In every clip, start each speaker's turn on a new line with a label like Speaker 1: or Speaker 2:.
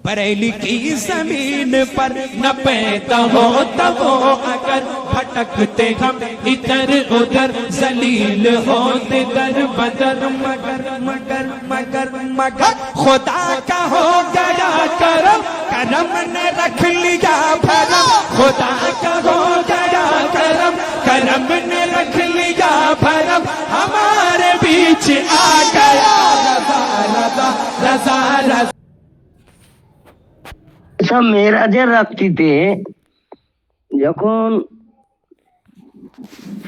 Speaker 1: बरेली की जमीन पर न पैदा होता वो अगर भटकते हम इधर उधर जलील होते दर बदर मगर मगर मगर मगर खुदा का हो गया करम करम ने रख लिया भरम खुदा का हो गया करम करम ने रख लिया भरम हमारे बीच आ गया रज़ा रज़ा रज़ा रज़ा।
Speaker 2: মেরাজের রাত্রিতে যখন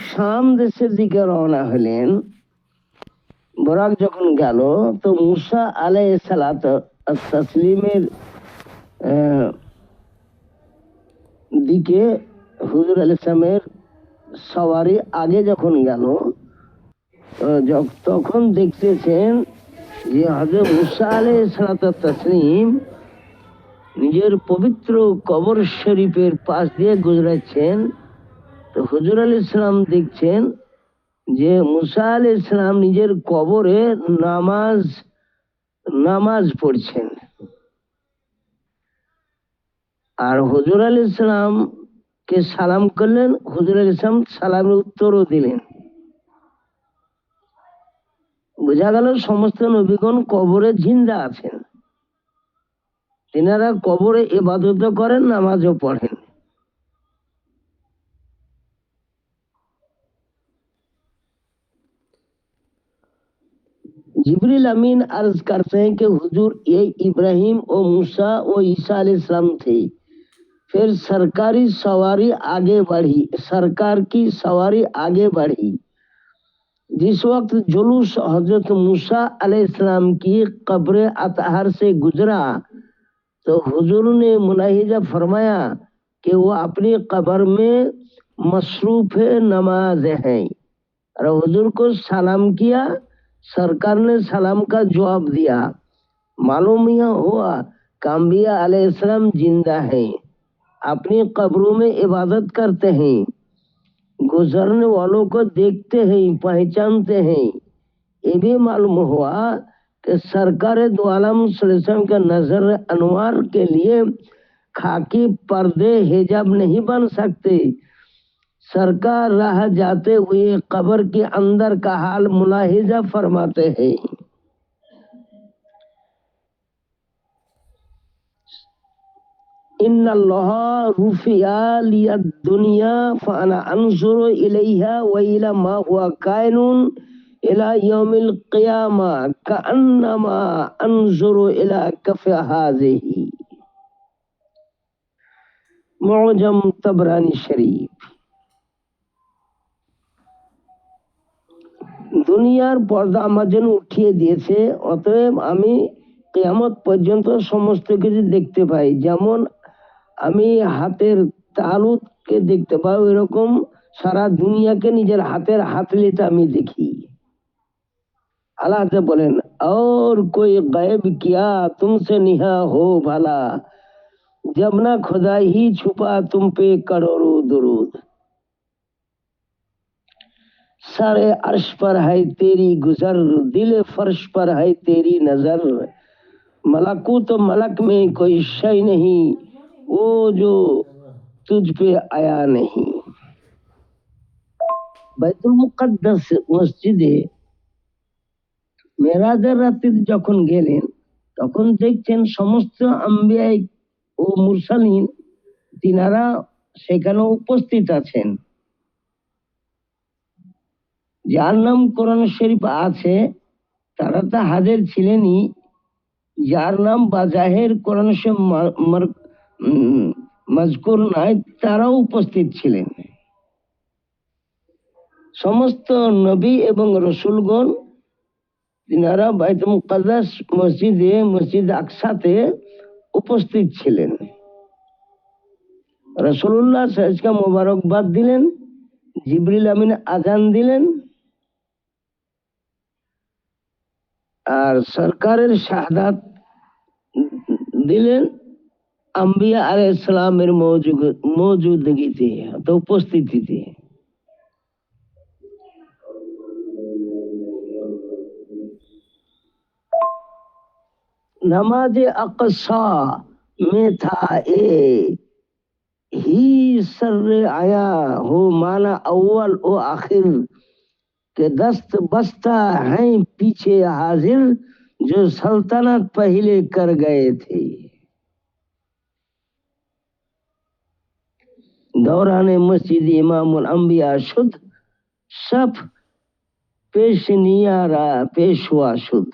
Speaker 2: শাম দেশের দিকে রওনা হলেন, বরাক যখন গেল, তো মুসা আলাইহিস সালাত তাসলিমের দিকে হুজুর আলাইহিস সালামের সওয়ারি আগে যখন গেল, তখন দেখতেছেন যে হযরত মুসা আলাইহিস সালাত তাসলিম নিজের পবিত্র কবর শরীফের পাশ দিয়ে গুজরাচ্ছেন। তো হুজুর আলাইহিস সালাম দেখছেন যে মুসা আলাইহিস সালাম নিজের কবরে নামাজ পড়ছেন, আর হুজুর আলাইহিস সালাম কে সালাম করলেন, হুজুর আলাইহিস সালাম সালামের উত্তরও দিলেন। বোঝা গেল সমস্ত নবীগণ কবরে জিন্দা আছেন, তিনারা কবরে ইবাদত করেন, নামাজও পড়েন। जिब्रील अमीन अर्ज करते हैं कि हुजूर ये इब्राहिम और मूसा और ईसा अलैहिस्सलाम थे। फिर सरकार की सवारी आगे बढ़ी। जिस वक्त जुलूस हजरत मूसा अलैहिस्सलाम की कब्र अतहर से गुजरा, तो हुजूर ने मुलाहिजा फरमाया कि वो अपनी कब्र में मसरूफ नमाज है, और हुजूर को सलाम किया। सरकार ने सलाम का जवाब दिया। मालूम यह हुआ कि अंबिया अलैहिस्सलाम जिंदा हैं, अपनी कब्रों में इबादत करते हैं, गुजरने वालों को देखते हैं, पहचानते हैं। ये भी मालूम हुआ कि सरकार दो आलम सल्लल्लाहु अलैहि वसल्लम का नजर अनवार के लिए खाकी पर्दे हिजाब नहीं बन सकते। सरकार राह जाते हुए कब्र के अंदर का हाल मुलाहिजा फरमाते हैं। इन्नल्लाह रुफिया लिया दुनिया फाना अंजुरु इलैहा व इला मा हुआ कायनुन इला यौमिल क़ियामा कअन्नमा अंजुरु इला कफ़ हाज़िही। मुअजम तबरानी शरीफ। দুনিয়ার পর্দা আমার জন্য উঠিয়ে দিয়েছে, অতএব আমি কিয়ামত পর্যন্ত সমস্ত কিছু দেখতে পাই। যেমন আমি হাতের তালুকে দেখতে পাই, এরকম সারা দুনিয়াকে নিজের হাতের হাতলিতে আমি দেখি। আল্লাহ বলেন, और कोई गैब किया तुमसे निहा हो भला, जब ना खुदा ही छुपा तुम पे करोड़ों दुरूद। सारे अर्श पर है तेरी गुजर, दिल फर्श पर है तेरी नजर, मलकूत मलक में कोई शय नहीं, वो जो तुझ पे आया नहीं। বাইতুল মুকাদ্দাস মসজিদে মেরাজের রাত্রিতে যখন গেলেন, তখন দেখছেন সমস্ত আম্বিয়া ও মুরসালিন তিনারা সেখানে উপস্থিত আছেন। যার নাম কোরআন শরীফ আছে তারা তো হাজির ছিলেনই, যার নাম বাজাহের কোরআন শরীফ মজকুর নাই তারাও উপস্থিত ছিলেন। সমস্ত নবী এবং রসুলগণ তিনারা বাইতুল মুকাদ্দাস মসজিদ আকসাতে উপস্থিত ছিলেন। রাসূলুল্লাহ সাল্লাল্লাহু আলাইহি ওয়াসাল্লাম মোবারকবাদ দিলেন, জিবরিল আমিন আজান দিলেন, আর সরকারের শাহাদাত দিলেন আম্বিয়া আলাইহিস সালামের মৌজুদগিতে, উপস্থিতিতে। नमाज अक़सा में था ए ही सर आया हो माना अव्वल ओ आखिर के दस्त बस्ता हैं पीछे हाजिर जो सल्तनत पहले कर गए थे। दौरान मस्जिद इमामुल अंबिया शुद्ध सब पेशनियारा पेशवा शुद्ध।